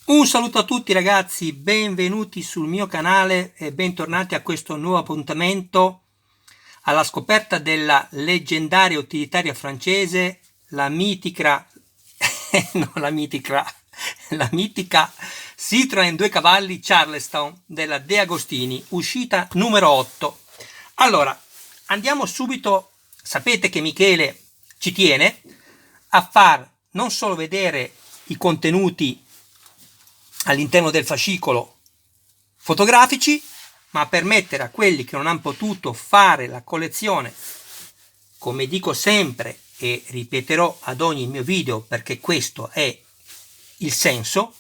Un saluto a tutti ragazzi, benvenuti sul mio canale e bentornati a questo nuovo appuntamento alla scoperta della leggendaria utilitaria francese, la mitica, no, la mitica Citroën 2 cavalli Charleston della De Agostini, uscita numero 8. Allora, andiamo subito, sapete che Michele ci tiene a far non solo vedere i contenuti all'interno del fascicolo fotografici, ma permettere a quelli che non hanno potuto fare la collezione, come dico sempre e ripeterò ad ogni mio video perché questo è il senso,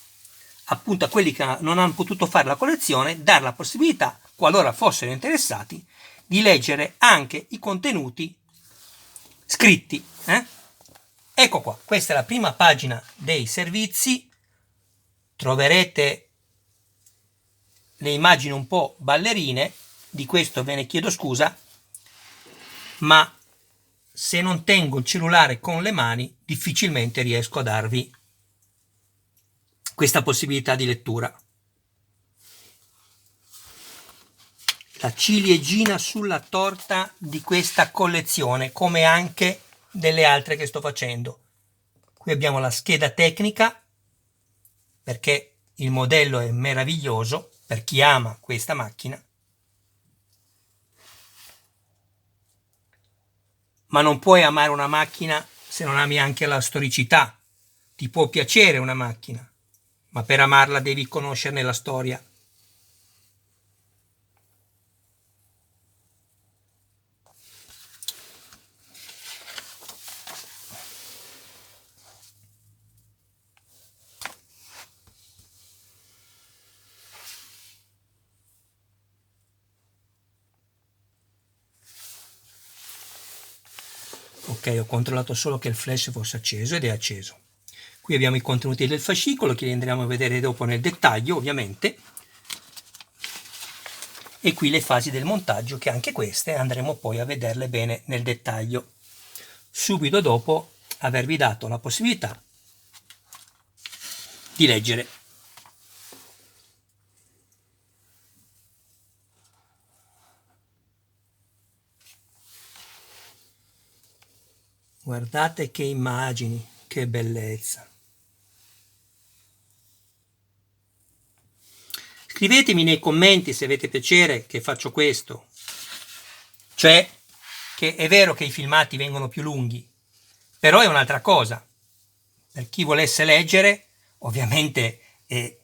appunto a quelli che non hanno potuto fare la collezione, dare la possibilità, qualora fossero interessati, di leggere anche i contenuti scritti. Ecco qua, questa è la prima pagina dei servizi. Troverete le immagini un po' ballerine, di questo ve ne chiedo scusa, ma se non tengo il cellulare con le mani difficilmente riesco a darvi questa possibilità di lettura. La ciliegina sulla torta di questa collezione, come anche delle altre che sto facendo. Qui abbiamo la scheda tecnica, perché il modello è meraviglioso per chi ama questa macchina, ma non puoi amare una macchina se non ami anche la storicità. Ti può piacere una macchina, ma per amarla devi conoscerne la storia. Ok, ho controllato solo che il flash fosse acceso ed è acceso. Qui abbiamo i contenuti del fascicolo che li andremo a vedere dopo nel dettaglio, ovviamente. E qui le fasi del montaggio, che anche queste andremo poi a vederle bene nel dettaglio, subito dopo avervi dato la possibilità di leggere. Guardate che immagini, che bellezza. Scrivetemi nei commenti se avete piacere che faccio questo, cioè che è vero che i filmati vengono più lunghi, però è un'altra cosa. Per chi volesse leggere, ovviamente è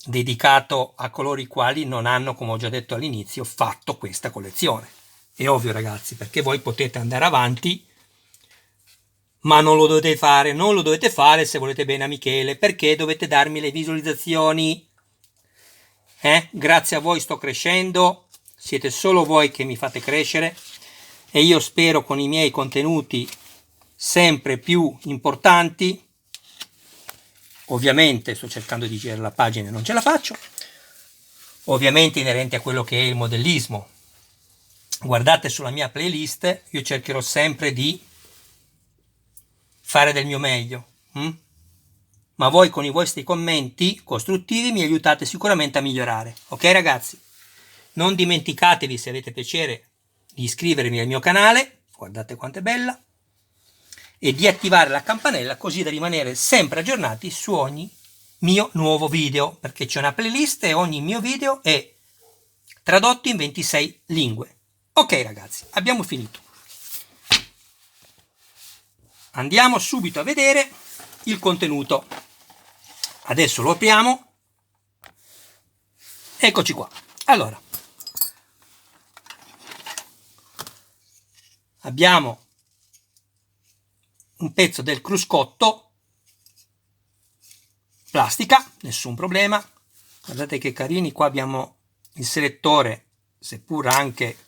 dedicato a coloro i quali non hanno, come ho già detto all'inizio, fatto questa collezione. È ovvio ragazzi, perché voi potete andare avanti, ma non lo dovete fare se volete bene a Michele, perché dovete darmi le visualizzazioni. Grazie a voi sto crescendo, siete solo voi che mi fate crescere e io spero con i miei contenuti sempre più importanti. Ovviamente sto cercando di girare la pagina e non ce la faccio, ovviamente inerente a quello che è il modellismo. Guardate sulla mia playlist, io cercherò sempre di fare del mio meglio, ma voi con i vostri commenti costruttivi mi aiutate sicuramente a migliorare. Ok ragazzi? Non dimenticatevi, se avete piacere, di iscrivervi al mio canale, guardate quanto è bella, e di attivare la campanella così da rimanere sempre aggiornati su ogni mio nuovo video, perché c'è una playlist e ogni mio video è tradotto in 26 lingue. Ok ragazzi, abbiamo finito. Andiamo subito a vedere il contenuto. Adesso lo apriamo. Eccoci qua. Allora, abbiamo un pezzo del cruscotto, plastica, nessun problema. Guardate che carini, qua abbiamo il selettore, seppur anche,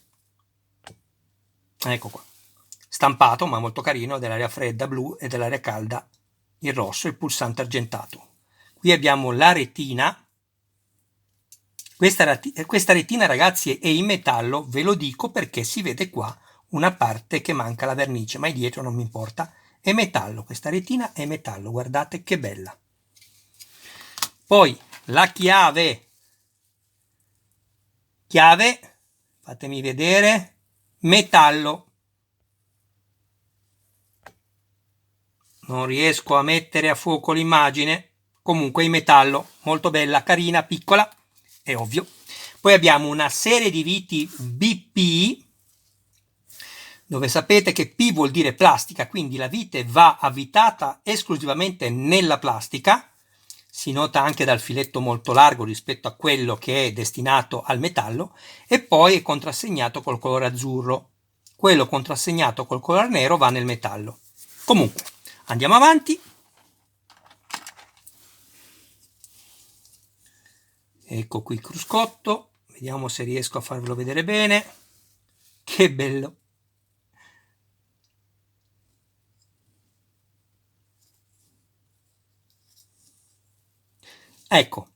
ecco qua, stampato, ma molto carino, dell'aria fredda blu e dell'aria calda il rosso, il pulsante argentato. Qui abbiamo la retina. Questa retina ragazzi è in metallo, ve lo dico perché si vede qua una parte che manca la vernice, ma dietro non mi importa, è metallo, questa retina è metallo, guardate che bella. Poi la chiave, fatemi vedere, metallo. Non riesco a mettere a fuoco l'immagine, comunque in metallo, molto bella, carina, piccola, è ovvio. Poi abbiamo una serie di viti BP, dove sapete che P vuol dire plastica, quindi la vite va avvitata esclusivamente nella plastica. Si nota anche dal filetto molto largo rispetto a quello che è destinato al metallo, e poi è contrassegnato col colore azzurro. Quello contrassegnato col colore nero va nel metallo. Comunque, andiamo avanti. Ecco qui il cruscotto, vediamo se riesco a farvelo vedere bene. Che bello! Ecco,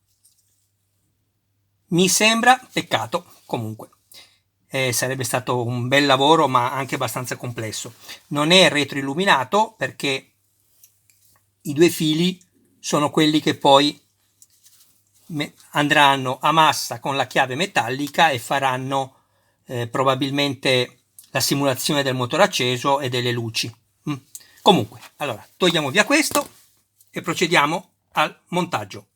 mi sembra peccato, comunque. Sarebbe stato un bel lavoro, ma anche abbastanza complesso. Non è retroilluminato perché i due fili sono quelli che poi andranno a massa con la chiave metallica e faranno probabilmente la simulazione del motore acceso e delle luci. Comunque, allora, togliamo via questo e procediamo al montaggio.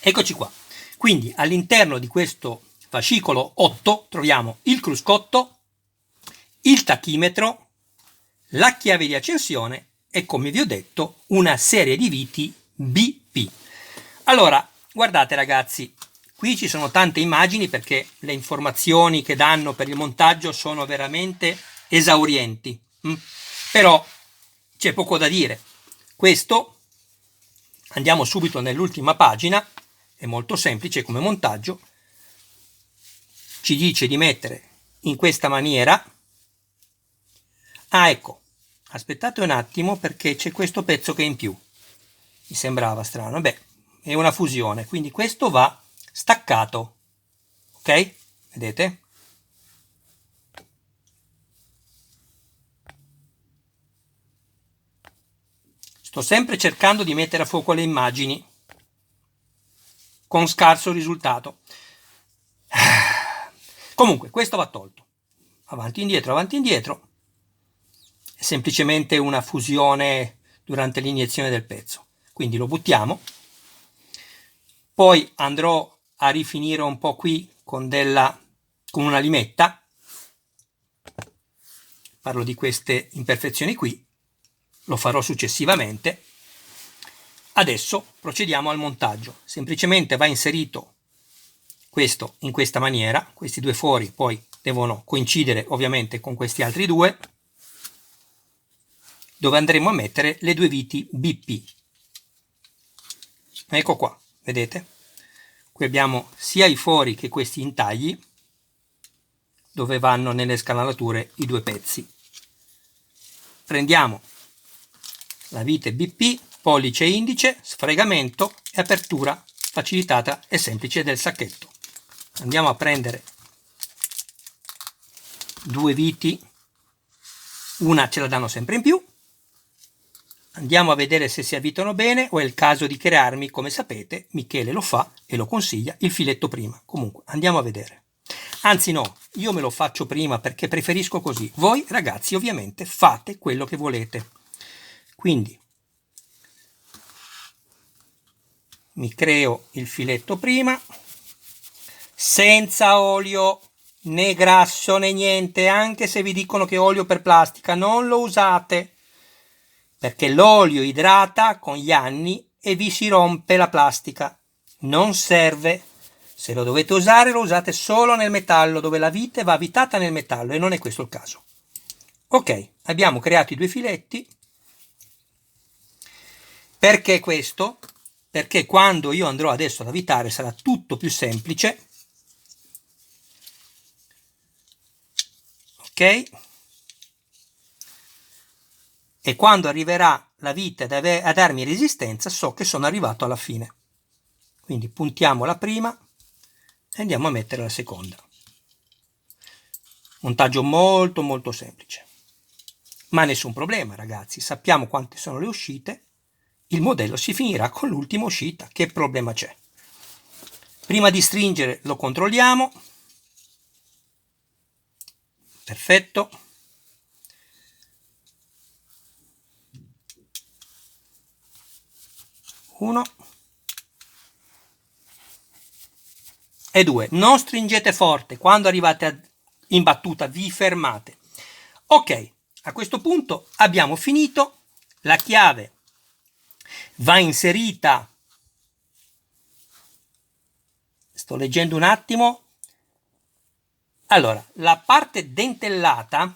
Eccoci qua. Quindi all'interno di questo fascicolo 8 troviamo il cruscotto, il tachimetro, la chiave di accensione e, come vi ho detto, una serie di viti BP. Allora, guardate ragazzi, qui ci sono tante immagini perché le informazioni che danno per il montaggio sono veramente esaurienti. Però c'è poco da dire. Questo, andiamo subito nell'ultima pagina, è molto semplice come montaggio. Ci dice di mettere in questa maniera. Ah, ecco, aspettate un attimo perché c'è questo pezzo che è in più. Mi sembrava strano. Beh, è una fusione, quindi questo va staccato. Ok? Vedete? Sto sempre cercando di mettere a fuoco le immagini, con scarso risultato. Comunque, questo va tolto. Avanti e indietro, avanti e indietro. È semplicemente una fusione durante l'iniezione del pezzo. Quindi lo buttiamo. Poi andrò a rifinire un po' qui con una limetta. Parlo di queste imperfezioni qui. Lo farò successivamente. Adesso procediamo al montaggio. Semplicemente va inserito questo in questa maniera. Questi due fori poi devono coincidere ovviamente con questi altri due, dove andremo a mettere le due viti BP. Ecco qua, vedete? Qui abbiamo sia i fori che questi intagli, dove vanno nelle scanalature i due pezzi. Prendiamo la vite BP, pollice e indice, sfregamento e apertura facilitata e semplice del sacchetto. Andiamo a prendere due viti, una ce la danno sempre in più. Andiamo a vedere se si avvitano bene, o è il caso di crearmi, come sapete, Michele lo fa e lo consiglia, il filetto prima. Comunque, andiamo a vedere. Anzi no, io me lo faccio prima perché preferisco così. Voi ragazzi ovviamente fate quello che volete. Quindi mi creo il filetto prima, senza olio né grasso né niente, anche se vi dicono che olio per plastica, non lo usate, perché l'olio idrata con gli anni e vi si rompe la plastica. Non serve. Se lo dovete usare, lo usate solo nel metallo, dove la vite va avvitata nel metallo, e non è questo il caso. Ok, abbiamo creato i due filetti. Perché questo? Perché quando io andrò adesso ad avvitare sarà tutto più semplice. Ok? E quando arriverà la vite a darmi resistenza, so che sono arrivato alla fine. Quindi puntiamo la prima e andiamo a mettere la seconda. Montaggio molto molto semplice. Ma nessun problema, ragazzi. Sappiamo quante sono le uscite il modello si finirà con l'ultima uscita. Che problema c'è? Prima di stringere lo controlliamo. Perfetto. Uno e due. Non stringete forte. Quando arrivate in battuta vi fermate. Ok, a questo punto abbiamo finito. La chiave va inserita. Sto leggendo un attimo. Allora, la parte dentellata,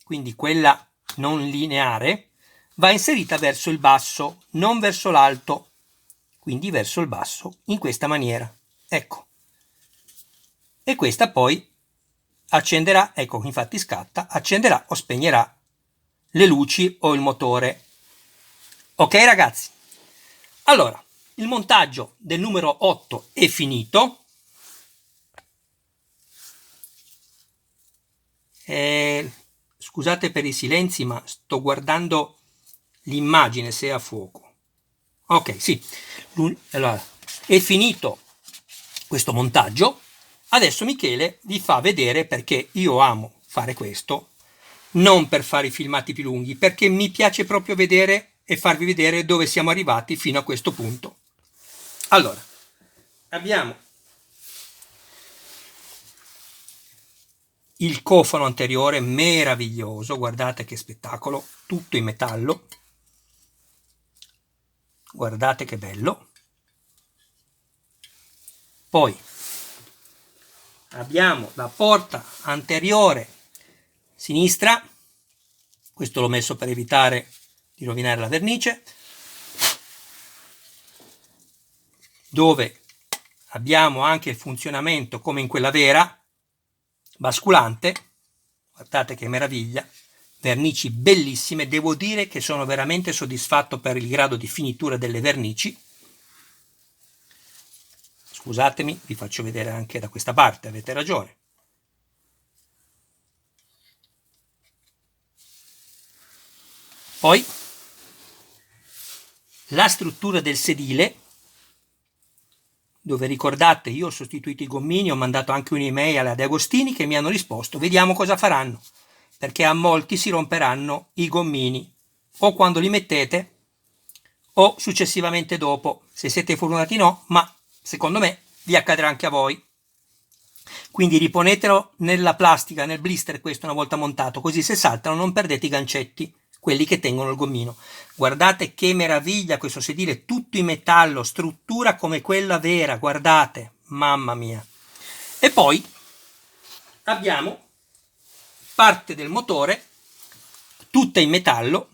quindi quella non lineare, va inserita verso il basso, non verso l'alto, quindi verso il basso, in questa maniera. Ecco. E questa poi accenderà, ecco, infatti scatta, accenderà o spegnerà le luci o il motore. Ok ragazzi? Allora, il montaggio del numero 8 è finito. Scusate per i silenzi, ma sto guardando l'immagine se è a fuoco. Ok, sì. Allora, è finito questo montaggio. Adesso Michele vi fa vedere, perché io amo fare questo, non per fare i filmati più lunghi, perché mi piace proprio vedere e farvi vedere dove siamo arrivati fino a questo punto. Allora, abbiamo il cofano anteriore meraviglioso, guardate che spettacolo, tutto in metallo, guardate che bello. Poi abbiamo la porta anteriore sinistra, questo l'ho messo per evitare di rovinare la vernice, dove abbiamo anche il funzionamento come in quella vera, basculante, guardate che meraviglia, vernici bellissime, devo dire che sono veramente soddisfatto per il grado di finitura delle vernici. Scusatemi, vi faccio vedere anche da questa parte, avete ragione. Poi la struttura del sedile, dove ricordate io ho sostituito i gommini, ho mandato anche un'email alla De Agostini che mi hanno risposto, vediamo cosa faranno, perché a molti si romperanno i gommini o quando li mettete o successivamente dopo, se siete fortunati no, ma secondo me vi accadrà anche a voi. Quindi riponetelo nella plastica, nel blister questo una volta montato, così se saltano non perdete i gancetti, quelli che tengono il gommino. Guardate che meraviglia questo sedile, tutto in metallo, struttura come quella vera, guardate, mamma mia. E poi abbiamo parte del motore, tutta in metallo,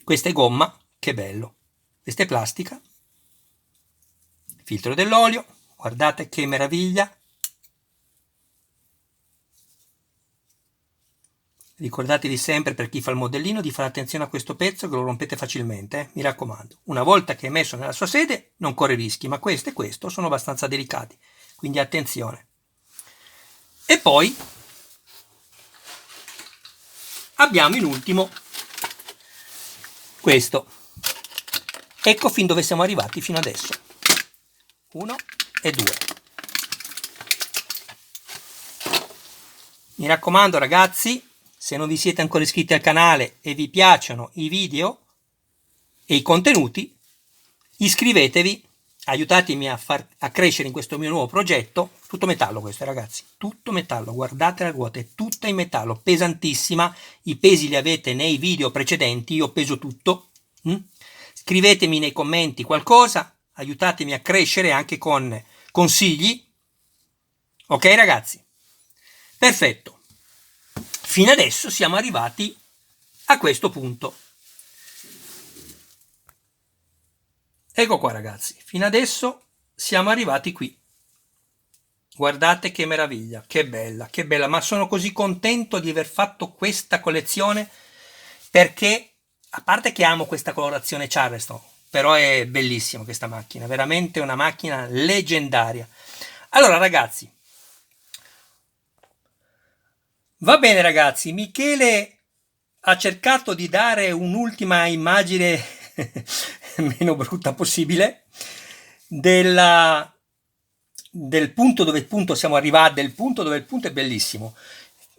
questa è gomma, che bello, questa è plastica, filtro dell'olio, guardate che meraviglia. Ricordatevi sempre, per chi fa il modellino, di fare attenzione a questo pezzo che lo rompete facilmente, mi raccomando. Una volta che è messo nella sua sede non corre rischi, ma questo e questo sono abbastanza delicati, quindi attenzione. E poi abbiamo in ultimo questo. Ecco fin dove siamo arrivati fino adesso. 1 e 2. Mi raccomando ragazzi, se non vi siete ancora iscritti al canale e vi piacciono i video e i contenuti, iscrivetevi, aiutatemi a crescere in questo mio nuovo progetto. Tutto metallo questo ragazzi, tutto metallo, guardate la ruota, è tutta in metallo, pesantissima, i pesi li avete nei video precedenti, io peso tutto. Scrivetemi nei commenti qualcosa, aiutatemi a crescere anche con consigli. Ok ragazzi? Perfetto. Fino adesso siamo arrivati a questo punto. Ecco qua ragazzi, fino adesso siamo arrivati qui. Guardate che meraviglia, che bella, ma sono così contento di aver fatto questa collezione perché, a parte che amo questa colorazione Charleston, però è bellissima questa macchina, veramente una macchina leggendaria. Allora ragazzi, va bene ragazzi, Michele ha cercato di dare un'ultima immagine meno brutta possibile del punto dove appunto siamo arrivati, del punto dove il punto è bellissimo.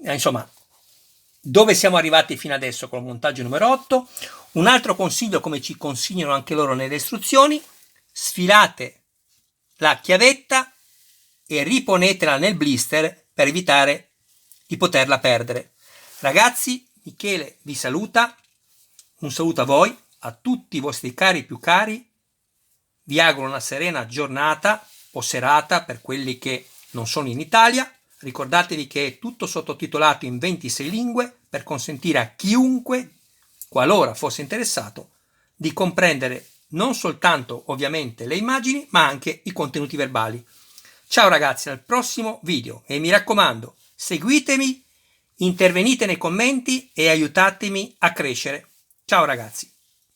Insomma, dove siamo arrivati fino adesso con il montaggio numero 8. Un altro consiglio, come ci consigliano anche loro nelle istruzioni: sfilate la chiavetta e riponetela nel blister per evitare di poterla perdere. Ragazzi, Michele vi saluta, un saluto a voi, a tutti i vostri cari più cari, vi auguro una serena giornata o serata per quelli che non sono in Italia. Ricordatevi che è tutto sottotitolato in 26 lingue per consentire a chiunque, qualora fosse interessato, di comprendere non soltanto ovviamente le immagini, ma anche i contenuti verbali. Ciao ragazzi, al prossimo video e mi raccomando, seguitemi, intervenite nei commenti e aiutatemi a crescere. Ciao ragazzi.